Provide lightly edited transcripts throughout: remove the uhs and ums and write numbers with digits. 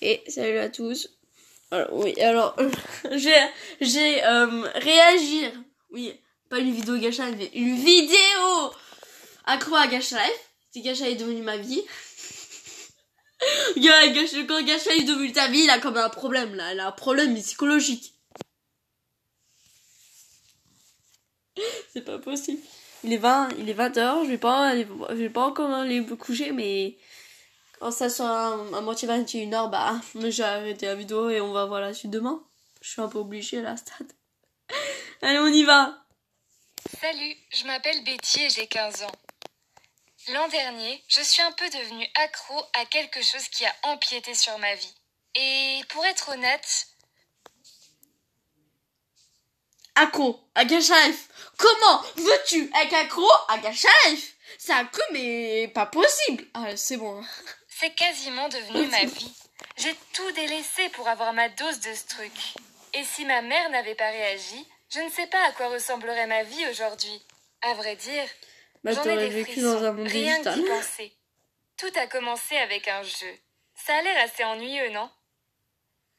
Et salut à tous. Alors, oui, alors, j'ai réagir. Oui, pas une vidéo Gacha, mais une vidéo accro à Gacha Life. Si Gacha est devenu ma vie. Quand Gacha est devenu ta vie, il a comme un problème, là. Il a un problème psychologique. C'est pas possible. Il est 20h, je vais pas encore aller me coucher, mais quand ça sera à moitié 21h, bah, j'ai arrêté la vidéo et on va voir la suite demain. Je suis un peu obligée là, stade. Allez, on y va. Salut, je m'appelle Betty et j'ai 15 ans. L'an dernier, je suis un peu devenue accro à quelque chose qui a empiété sur ma vie. Et pour être honnête... Accro à Gacha Life. Comment veux-tu être accro à Gacha Life? C'est accro mais pas possible. Ah, c'est bon. C'est quasiment devenu ma vie. J'ai tout délaissé pour avoir ma dose de ce truc. Et si ma mère n'avait pas réagi, je ne sais pas à quoi ressemblerait ma vie aujourd'hui. À vrai dire, j'en ai des frissons, dans un monde rien digital. que d'y penser. Tout a commencé avec un jeu. Ça a l'air assez ennuyeux, non?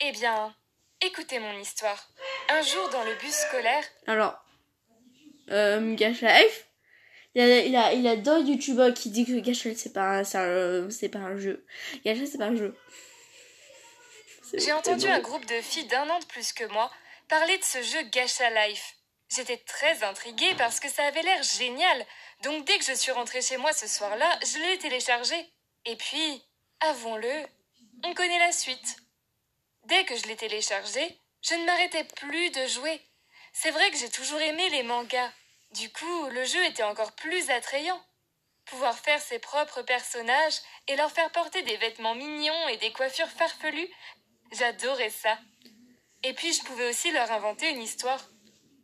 Eh bien, écoutez mon histoire. Un jour dans le bus scolaire... Alors, Gacha Life, il y a d'autres youtubeurs qui disent que Gacha Life c'est pas un jeu. Gacha c'est pas un jeu. J'ai entendu un groupe de filles d'1 an de plus que moi parler de ce jeu Gacha Life. J'étais très intriguée parce que ça avait l'air génial. Donc dès que je suis rentrée chez moi ce soir-là, je l'ai téléchargé. Et puis, avouons-le, on connaît la suite. Dès que je l'ai téléchargé, je ne m'arrêtais plus de jouer. C'est vrai que j'ai toujours aimé les mangas. Du coup, le jeu était encore plus attrayant. Pouvoir faire ses propres personnages et leur faire porter des vêtements mignons et des coiffures farfelues, j'adorais ça. Et puis je pouvais aussi leur inventer une histoire.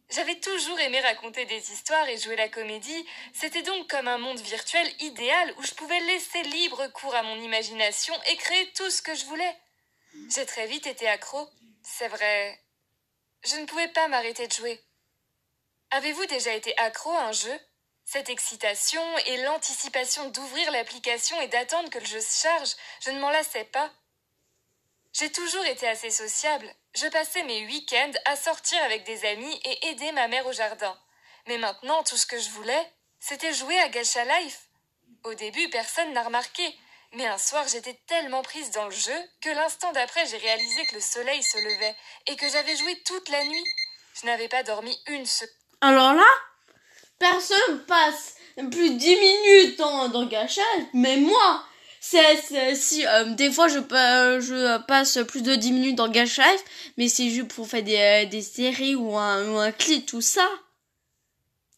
J'avais toujours aimé raconter des histoires et jouer la comédie. C'était donc comme un monde virtuel idéal où je pouvais laisser libre cours à mon imagination et créer tout ce que je voulais. J'ai très vite été accro. C'est vrai. Je ne pouvais pas m'arrêter de jouer. Avez-vous déjà été accro à un jeu ? Cette excitation et l'anticipation d'ouvrir l'application et d'attendre que le jeu se charge, je ne m'en lassais pas. J'ai toujours été assez sociable. Je passais mes week-ends à sortir avec des amis et aider ma mère au jardin. Mais maintenant, tout ce que je voulais, c'était jouer à Gacha Life. Au début, personne n'a remarqué. Mais un soir, j'étais tellement prise dans le jeu que l'instant d'après, j'ai réalisé que le soleil se levait et que j'avais joué toute la nuit. Je n'avais pas dormi une seconde. Alors là, personne passe plus de 10 minutes dans Gacha Life, mais moi... si des fois je passe plus de 10 minutes dans Gacha Life, mais c'est juste pour faire des séries ou un clip, tout ça,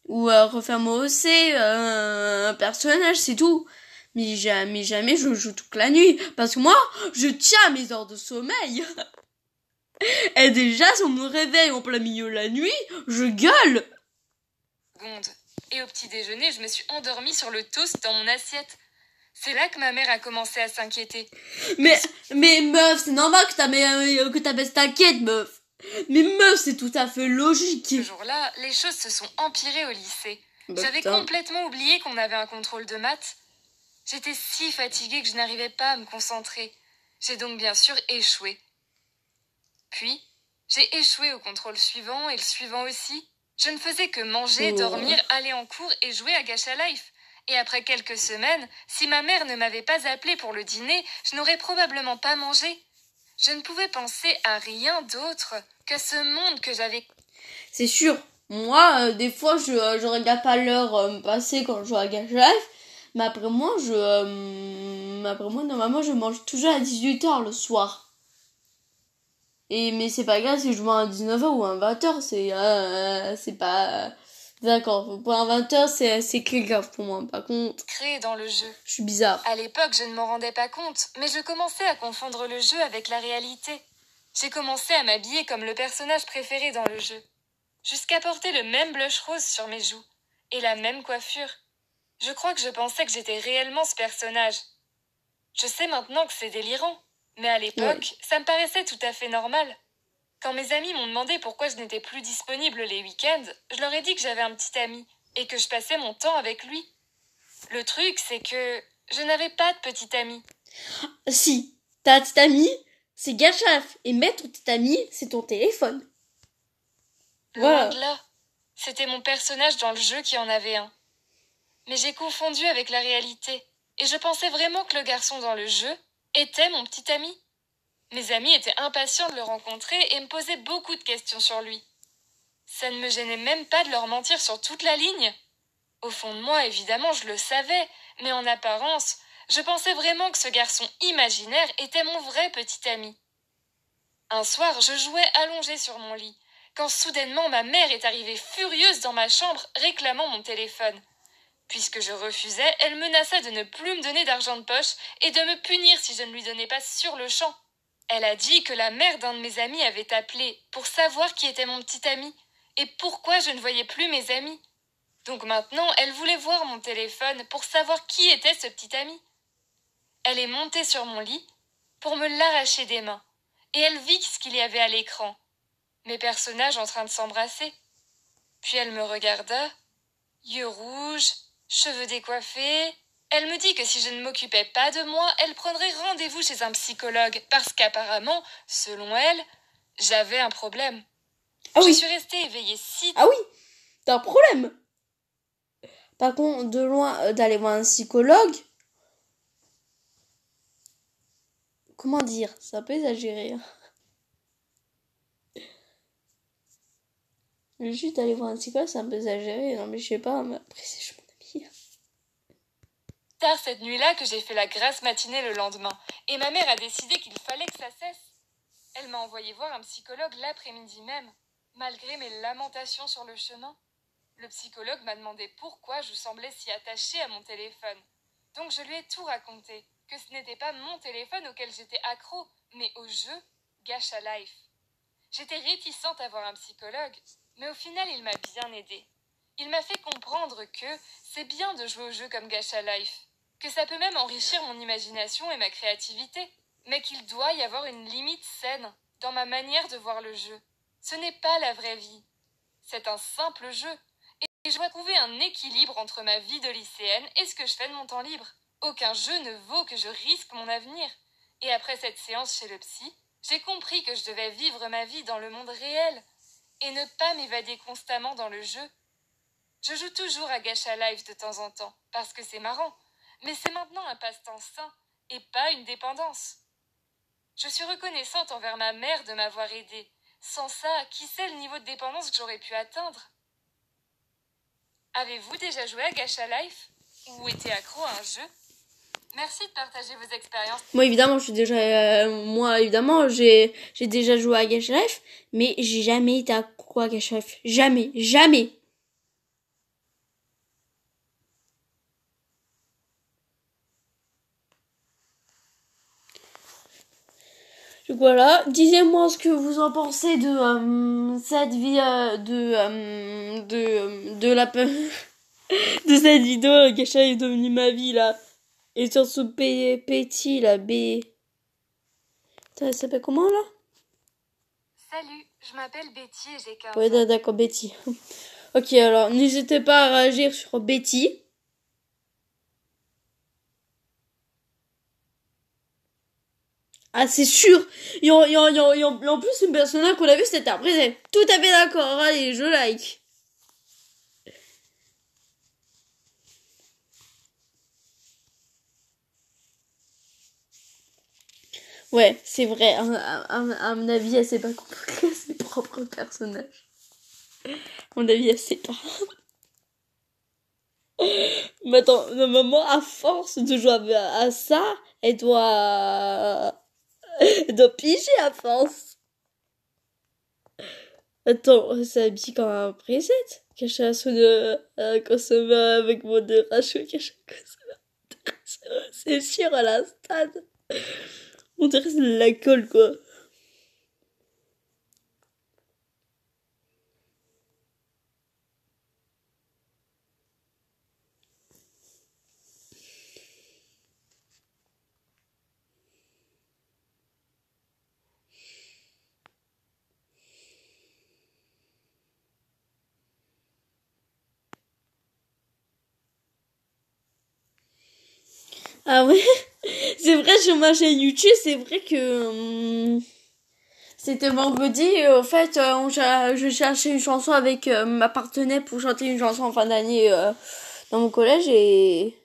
ou refaire moi aussi un personnage, c'est tout. Mais jamais je joue toute la nuit, parce que moi je tiens à mes heures de sommeil. Et déjà si on me réveille en plein milieu de la nuit, je gueule. Et au petit déjeuner, je me suis endormie sur le toast dans mon assiette. C'est là que ma mère a commencé à s'inquiéter. Mais meuf, c'est normal que ta baisse t'inquiète, meuf. Mais meuf, c'est tout à fait logique. Ce jour-là, les choses se sont empirées au lycée. J'avais complètement oublié qu'on avait un contrôle de maths. J'étais si fatiguée que je n'arrivais pas à me concentrer. J'ai donc bien sûr échoué. Puis, j'ai échoué au contrôle suivant et le suivant aussi. Je ne faisais que manger, dormir, aller en cours et jouer à Gacha Life. Et après quelques semaines, si ma mère ne m'avait pas appelée pour le dîner, je n'aurais probablement pas mangé. Je ne pouvais penser à rien d'autre qu'à ce monde que j'avais. C'est sûr. Moi, des fois, je regarde pas l'heure passer quand je joue à Gacha Life. Mais après moi, normalement, je mange toujours à 18h le soir. Mais c'est pas grave si je mange à 19h ou à 20h, c'est pas... D'accord, pour un 20h, c'est très grave pour moi. Par contre, créé dans le jeu. Je suis bizarre. À l'époque, je ne m'en rendais pas compte, mais je commençais à confondre le jeu avec la réalité. J'ai commencé à m'habiller comme le personnage préféré dans le jeu. Jusqu'à porter le même blush rose sur mes joues. Et la même coiffure. Je crois que je pensais que j'étais réellement ce personnage. Je sais maintenant que c'est délirant. Mais à l'époque, ça me paraissait tout à fait normal. Quand mes amis m'ont demandé pourquoi je n'étais plus disponible les week-ends, je leur ai dit que j'avais un petit ami et que je passais mon temps avec lui. Le truc, c'est que je n'avais pas de petit ami. Si, t'as un petit ami, c'est Gacha Life. Et mettre ton petit ami, c'est ton téléphone. Loin de là. C'était mon personnage dans le jeu qui en avait un. Mais j'ai confondu avec la réalité. Et je pensais vraiment que le garçon dans le jeu était mon petit ami. Mes amis étaient impatients de le rencontrer et me posaient beaucoup de questions sur lui. Ça ne me gênait même pas de leur mentir sur toute la ligne. Au fond de moi, évidemment, je le savais, mais en apparence, je pensais vraiment que ce garçon imaginaire était mon vrai petit ami. Un soir, je jouais allongée sur mon lit, quand soudainement ma mère est arrivée furieuse dans ma chambre réclamant mon téléphone. Puisque je refusais, elle menaça de ne plus me donner d'argent de poche et de me punir si je ne lui donnais pas sur le champ. Elle a dit que la mère d'un de mes amis avait appelé pour savoir qui était mon petit ami et pourquoi je ne voyais plus mes amis. Donc maintenant, elle voulait voir mon téléphone pour savoir qui était ce petit ami. Elle est montée sur mon lit pour me l'arracher des mains et elle vit ce qu'il y avait à l'écran. Mes personnages en train de s'embrasser. Puis elle me regarda, yeux rouges, cheveux décoiffés. Elle me dit que si je ne m'occupais pas de moi, elle prendrait rendez-vous chez un psychologue parce qu'apparemment, selon elle, j'avais un problème. Ah oui. Je suis restée éveillée si... Ah oui, t'as un problème. Par contre, de loin, d'aller voir un psychologue, comment dire, c'est un peu exagéré. Juste aller voir un psychologue, c'est un peu exagéré. Non mais je sais pas, mais après c'est juste mon ami. Tard cette nuit-là que j'ai fait la grasse matinée le lendemain, et ma mère a décidé qu'il fallait que ça cesse. Elle m'a envoyé voir un psychologue l'après-midi même, malgré mes lamentations sur le chemin. Le psychologue m'a demandé pourquoi je semblais si attachée à mon téléphone. Donc je lui ai tout raconté, que ce n'était pas mon téléphone auquel j'étais accro, mais au jeu Gacha Life. J'étais réticente à voir un psychologue, mais au final il m'a bien aidée. Il m'a fait comprendre que c'est bien de jouer au jeu comme Gacha Life, que ça peut même enrichir mon imagination et ma créativité, mais qu'il doit y avoir une limite saine dans ma manière de voir le jeu. Ce n'est pas la vraie vie. C'est un simple jeu. Et je dois trouver un équilibre entre ma vie de lycéenne et ce que je fais de mon temps libre. Aucun jeu ne vaut que je risque mon avenir. Et après cette séance chez le psy, j'ai compris que je devais vivre ma vie dans le monde réel et ne pas m'évader constamment dans le jeu. Je joue toujours à Gacha Life de temps en temps, parce que c'est marrant, mais c'est maintenant un passe-temps sain et pas une dépendance. Je suis reconnaissante envers ma mère de m'avoir aidée. Sans ça, qui sait le niveau de dépendance que j'aurais pu atteindre? Avez-vous déjà joué à Gacha Life? Ou été accro à un jeu? Merci de partager vos expériences. Moi évidemment, j'ai déjà joué à Gacha Life, mais j'ai jamais été accro à Gacha Life. Jamais. Donc voilà, disez-moi ce que vous en pensez de cette vie de la de cette vidéo Gacha est devenu ma vie là. Et sur ce petit là, B. Ça s'appelle comment là? Salut, je m'appelle Betty et j'ai 15 ans. Ouais, d'accord, Betty. Ok, alors n'hésitez pas à réagir sur Betty. Ah, c'est sûr. Et en plus, une personnage qu'on a vu, c'était après. Tout à fait d'accord. Allez, je like. Ouais, c'est vrai. À mon avis, elle sait pas comprendre ses propres personnages. À mon avis, elle sait pas. Mais attends, maman, à force de jouer à ça, elle doit piger à force. Attends, ça habille quand un preset. Caché à sous de consommer avec modération. Caché à consommer. C'est sûr à la stade. On dirait que c'est de la colle, quoi. Ah ouais? C'est vrai, sur ma chaîne YouTube, c'est vrai que c'était vendredi. Au fait, je cherchais une chanson avec ma partenaire pour chanter une chanson en fin d'année dans mon collège et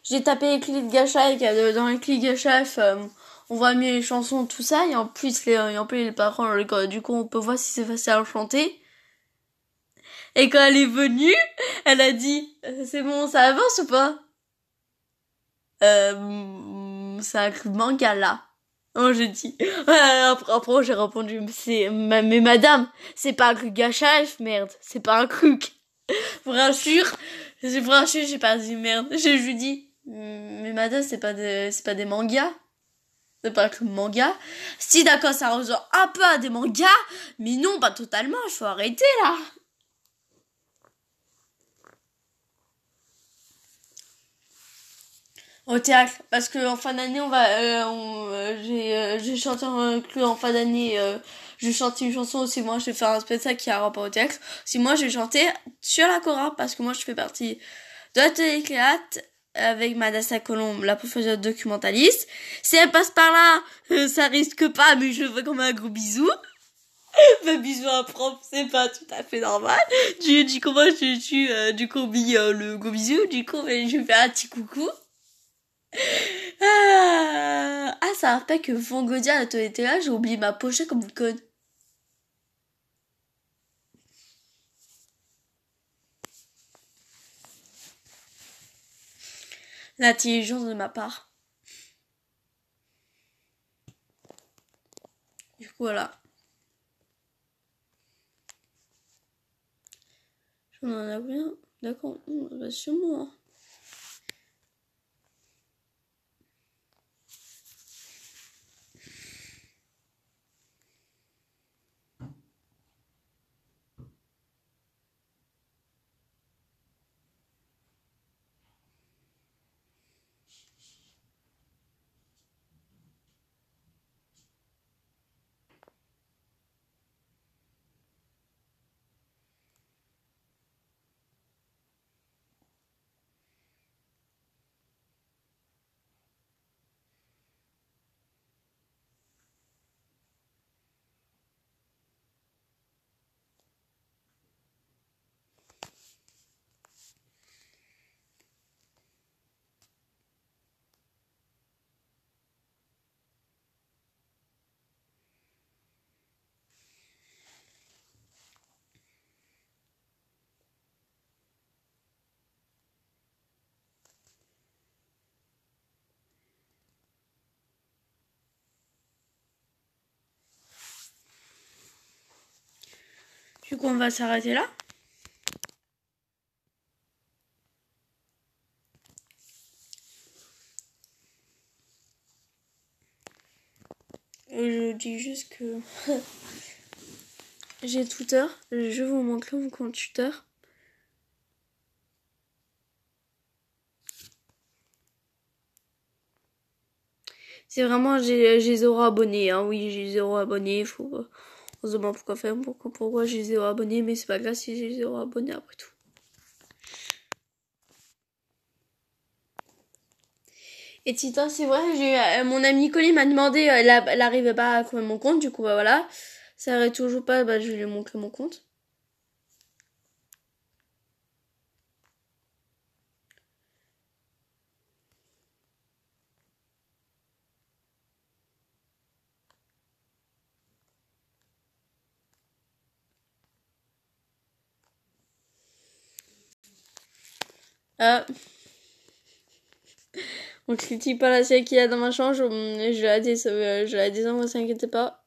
j'ai tapé les clips de Gacha et dans les clips Gacha, on voit mieux les chansons, tout ça, et en plus les paroles, du coup on peut voir si c'est facile à chanter. Et quand elle est venue, elle a dit, c'est bon, ça avance ou pas? C'est un manga là. Oh, j'ai dit. Après, j'ai répondu, mais madame, c'est pas un truc Gacha, merde, c'est pas un truc. Rassure, j'ai pas dit merde. J'ai juste dit, mais madame, c'est pas des mangas. C'est pas que manga. Si d'accord, ça ressemble un peu à des mangas, mais non, pas totalement, il faut arrêter là. Au théâtre, parce que en fin d'année, on va, j'ai chanté en fin d'année, j'ai chanté une chanson aussi. Moi, je vais faire un spectacle qui a un rapport au théâtre. Si moi, je vais chanter sur la chorale, parce que moi, je fais partie de l'atelier théâtre avec Madassa Colombe, la professeure documentaliste. Si elle passe par là, ça risque pas, mais je veux comme un gros bisou. Un bisou à un prof, c'est pas tout à fait normal. Du coup, moi, du coup, le gros bisou, du coup, je fais un petit coucou. Ça rappelle que vendredi à l'atelier était là, j'ai oublié ma pochette comme une conne. L'intelligence de ma part. Du coup, voilà. J'en en ai rien. D'accord, bah, sur moi. Du coup, on va s'arrêter là. Je dis juste que j'ai Twitter. Je vais vous montrer mon compte Twitter. C'est vraiment, j'ai 0 abonnés, hein. Oui, j'ai 0 abonnés. On se demande pourquoi j'ai 0 abonnés, mais c'est pas grave si j'ai 0 abonnés après tout. Et Tita, c'est vrai, mon ami Colline m'a demandé, elle arrivait pas à trouver mon compte, du coup, bah voilà. Ça arrête toujours pas, bah je vais lui montrer mon compte. On critique pas la série qu'il y a dans ma chambre, je la descends, vous inquiétez pas.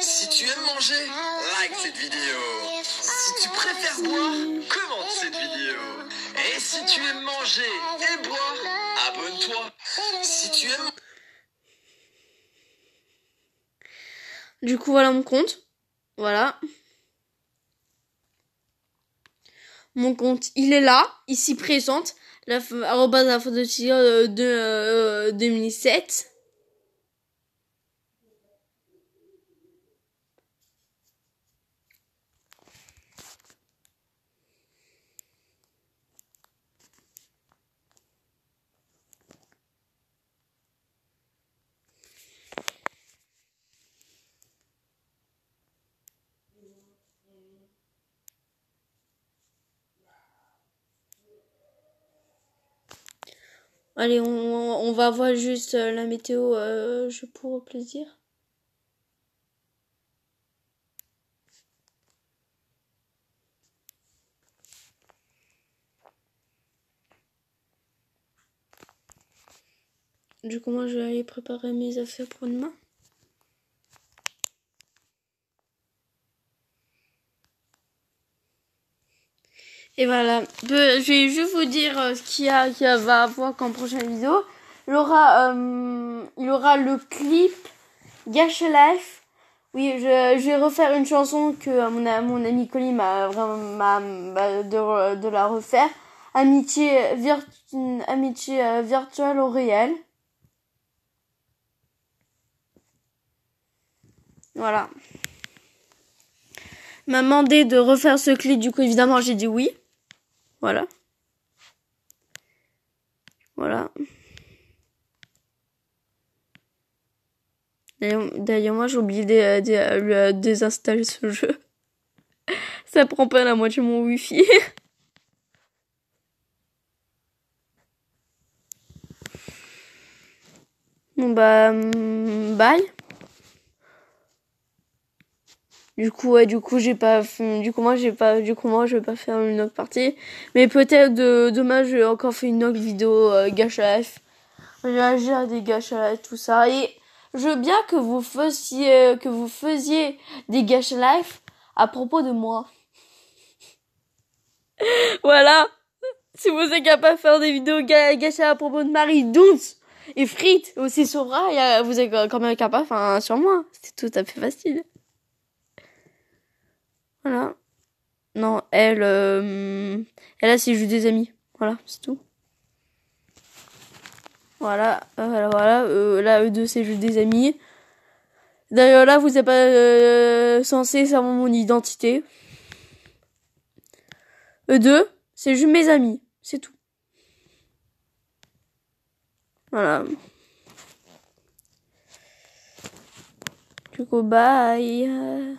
Si tu aimes manger, like cette vidéo. Si tu préfères boire, commente cette vidéo. Et si tu aimes manger et boire, abonne-toi. Si tu aimes... Du coup, voilà mon compte. Voilà. Mon compte, il est là, il s'y présente. Arobase la faute de tigre de 2007. Allez, on va voir juste la météo pour le plaisir. Du coup, moi, je vais aller préparer mes affaires pour demain. Et voilà, je vais juste vous dire ce qu'il va avoir comme prochaine vidéo. Il aura le clip Gacha Life. Oui, je vais refaire une chanson que mon ami Colin m'a vraiment de la refaire. Amitié virtuelle au réel. Voilà. M'a demandé de refaire ce clip, du coup évidemment j'ai dit oui. Voilà. Voilà. D'ailleurs, moi, j'ai oublié de désinstaller ce jeu. Ça prend pas la moitié de mon wifi. Bon, bah, bye. Du coup, moi, je vais pas faire une autre partie. Mais peut-être demain, je vais encore faire une autre vidéo Gacha Life. Réagir à des Gacha Life, tout ça. Et je veux bien que vous faisiez des Gacha Life à propos de moi. Voilà. Si vous êtes capable de faire des vidéos Gacha à propos de Marie Douce et Frites aussi Sora, vous êtes quand même capable, enfin, sur moi. C'est tout à fait facile. Voilà. Non, elle a ses jeux des amis. Voilà, c'est tout. Voilà, là, eux deux, c'est jeux des amis. D'ailleurs, là, vous n'êtes pas censé savoir mon identité. Eux deux, c'est juste mes amis. C'est tout. Voilà. Du coup, bye.